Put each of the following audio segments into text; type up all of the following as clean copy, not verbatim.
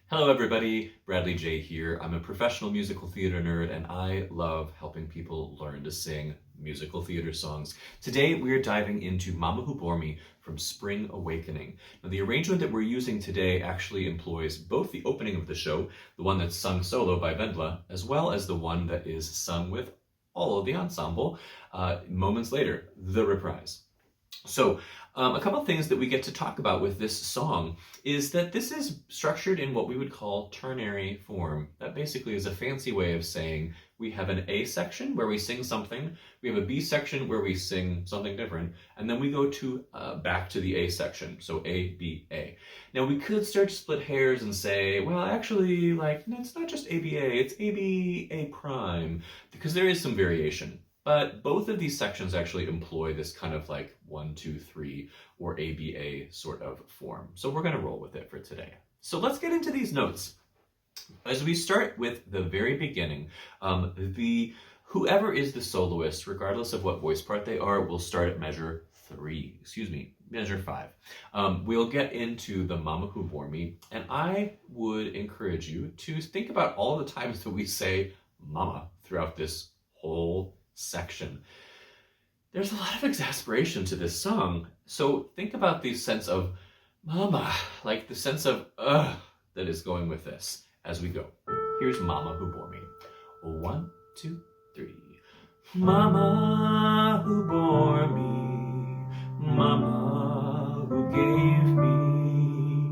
Hello everybody, Bradley J here. I'm a professional musical theater nerd and I love helping people learn to sing musical theater songs. Today we're diving into Mama Who Bore Me from Spring Awakening. Now the arrangement that we're using today actually employs both the opening of the show, the one that's sung solo by Wendla, as well as the one that is sung with all of the ensemble moments later, the reprise. So a couple of things that we get to talk about with this song is that this is structured in what we would call ternary form. That basically is a fancy way of saying we have an A section where we sing something, we have a B section where we sing something different, and then we go to back to the A section, so A, B, A. Now we could start to split hairs and say, well, actually, it's not just A, B, A, it's A, B, A prime, because there is some variation. But both of these sections actually employ this kind of 1, 2, 3 or ABA sort of form. So we're going to roll with it for today. So let's get into these notes. As we start with the very beginning, whoever is the soloist, regardless of what voice part they are, will start at measure 5. We'll get into the Mama Who Bore Me, and I would encourage you to think about all the times that we say mama throughout this whole section. There's a lot of exasperation to this song, so think about the sense of mama, like the sense of that is going with this as we go. Here's Mama Who Bore Me. 1, 2, 3. Mama who bore me, mama who gave me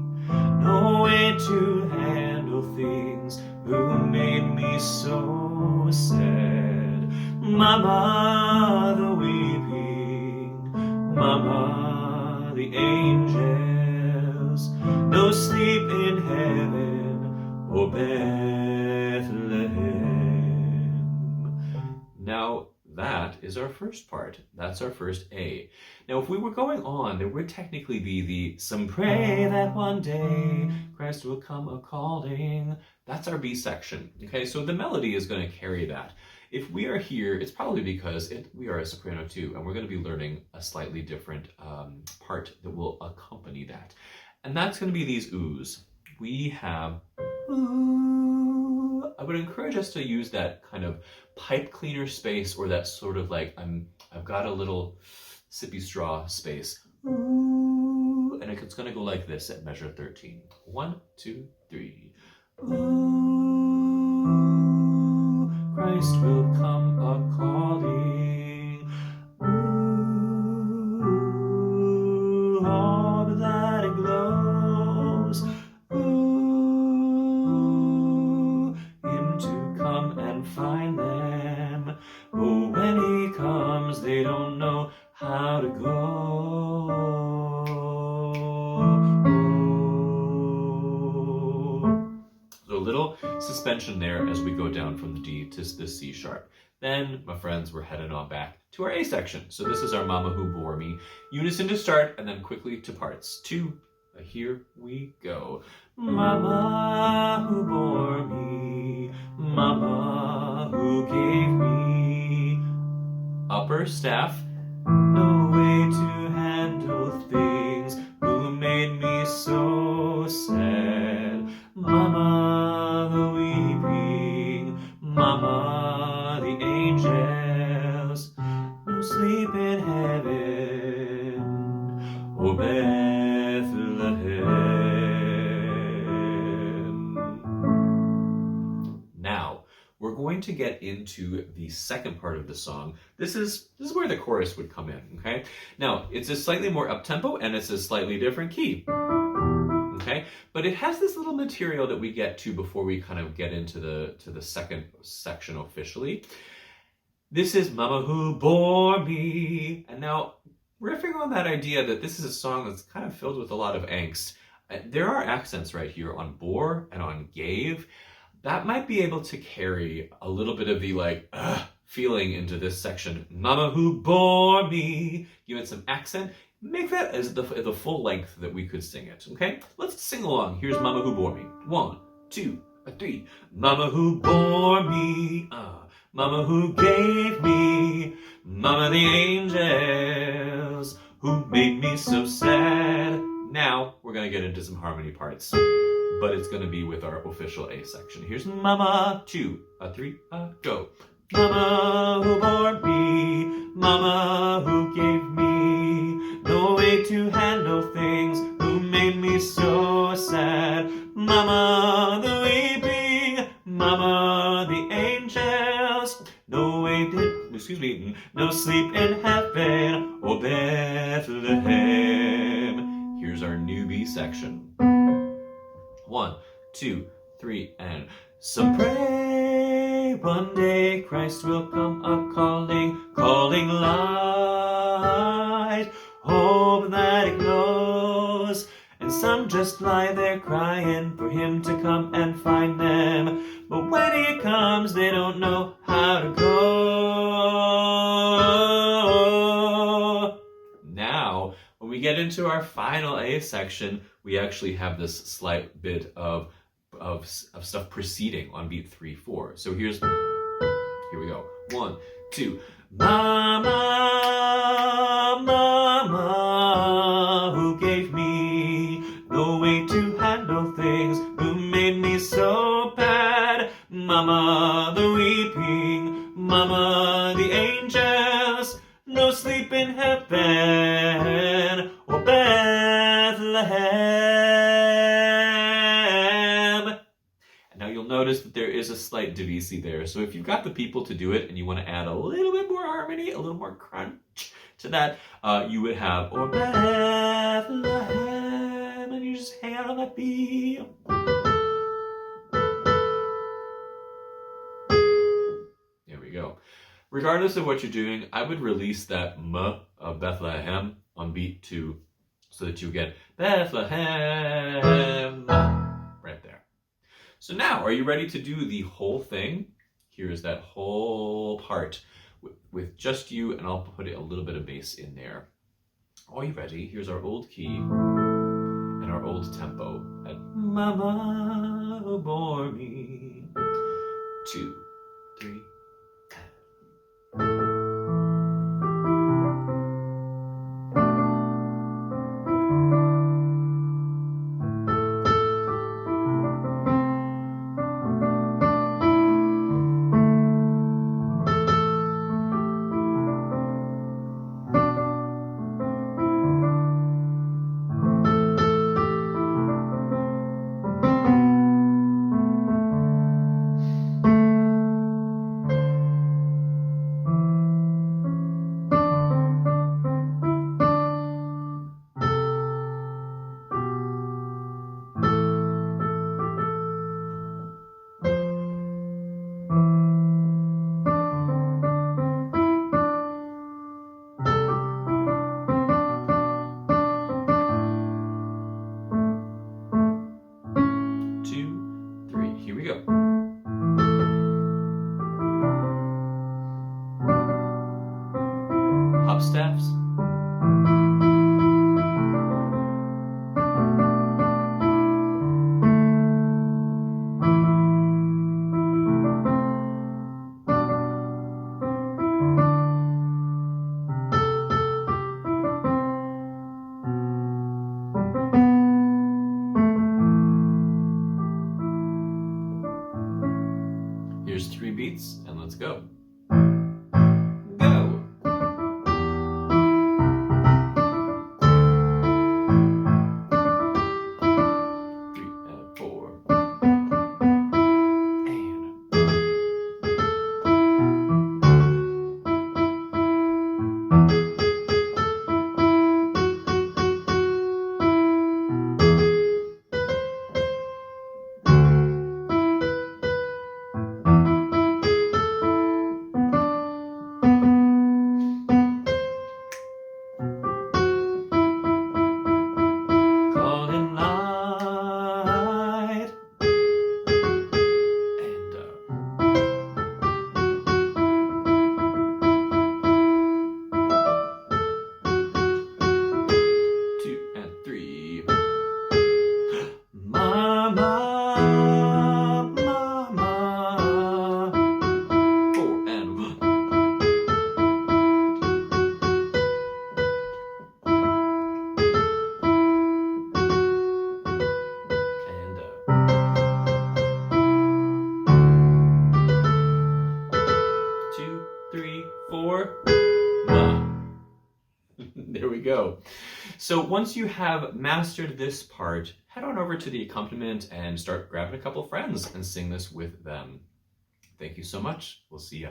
no way to handle things, who made me so sad. Mama the weeping, mama the angels, no sleep in heaven or Bethlehem. Now that is our first part. That's our first A. Now if we were going on, there would technically be the some pray that one day Christ will come a-calling. That's our B section. Okay, so the melody is going to carry that. If we are here, it's probably because we are a soprano too, and we're going to be learning a slightly different part that will accompany that. And that's going to be these oohs. We have ooh. I would encourage us to use that kind of pipe cleaner space, or that sort of I've got a little sippy straw space. Ooh. And it's going to go like this at measure 13. 1, 2, 3. Ooh, Christ will come a-calling. Ooh, all that it glows. Ooh, him to come and find them. Oh, when he comes, they don't know how to go. So a little suspension there as we go down from the D to the C sharp. Then, my friends, we're headed on back to our A section. So this is our Mama Who Bore Me. Unison to start, and then quickly to parts. 2, here we go. Mama who bore me, mama who gave me upper staff, no way to handle things, who made me so sad. Mama the weeping, mama the angels, no sleep in heaven or Bethlehem. Now we're going to get into the second part of the song. This is where the chorus would come in, okay? Now, it's a slightly more up-tempo and it's a slightly different key. Okay, but it has this little material that we get to before we kind of get into the second section officially. This is Mama Who Bore Me. And now, riffing on that idea that this is a song that's kind of filled with a lot of angst, there are accents right here on bore and on gave. That might be able to carry a little bit of the feeling into this section. Mama Who Bore Me. Give it some accent. Make that as the full length that we could sing it, okay? Let's sing along. Here's Mama Who Bore Me. 1, 2, 3. Mama who bore me, Mama who gave me, Mama the angels, who made me so sad. Now, we're gonna get into some harmony parts. but it's going to be with our official A section. Here's Mama, 2, 3, go. Mama who bore me, Mama who gave me no way to handle things, who made me so sad. Mama the weeping, Mama the angels, no sleep in heaven, oh Bethlehem. Here's our new B section. 1, 2, 3, and some pray one day Christ will come a-calling, calling light, hope that it glows, and some just lie there crying for him to come and find them, but when he comes they don't know how to go. Now, when we get into our final A section, we actually have this slight bit of stuff proceeding on beat 3, 4. So here we go. 1, 2. Mama, Mama, who gave me no way to handle things, who made me so bad. Mama the weeping, Mama the angels, no sleep in heaven, or Bethlehem. Now you'll notice that there is a slight divisi there. So if you've got the people to do it and you want to add a little bit more harmony, a little more crunch to that, you would have or Bethlehem, and you just hang out on that B. There we go. Regardless of what you're doing, I would release that M of Bethlehem on beat 2 so that you get Bethlehem right there. So now, are you ready to do the whole thing? Here's that whole part with just you, and I'll put a little bit of bass in there. Are you ready? Here's our old key and our old tempo at Mama who bore me. 2, 3. Staffs. Here's 3 beats, and let's go. go. So once you have mastered this part, head on over to the accompaniment and start grabbing a couple friends and sing this with them. Thank you so much. We'll see ya.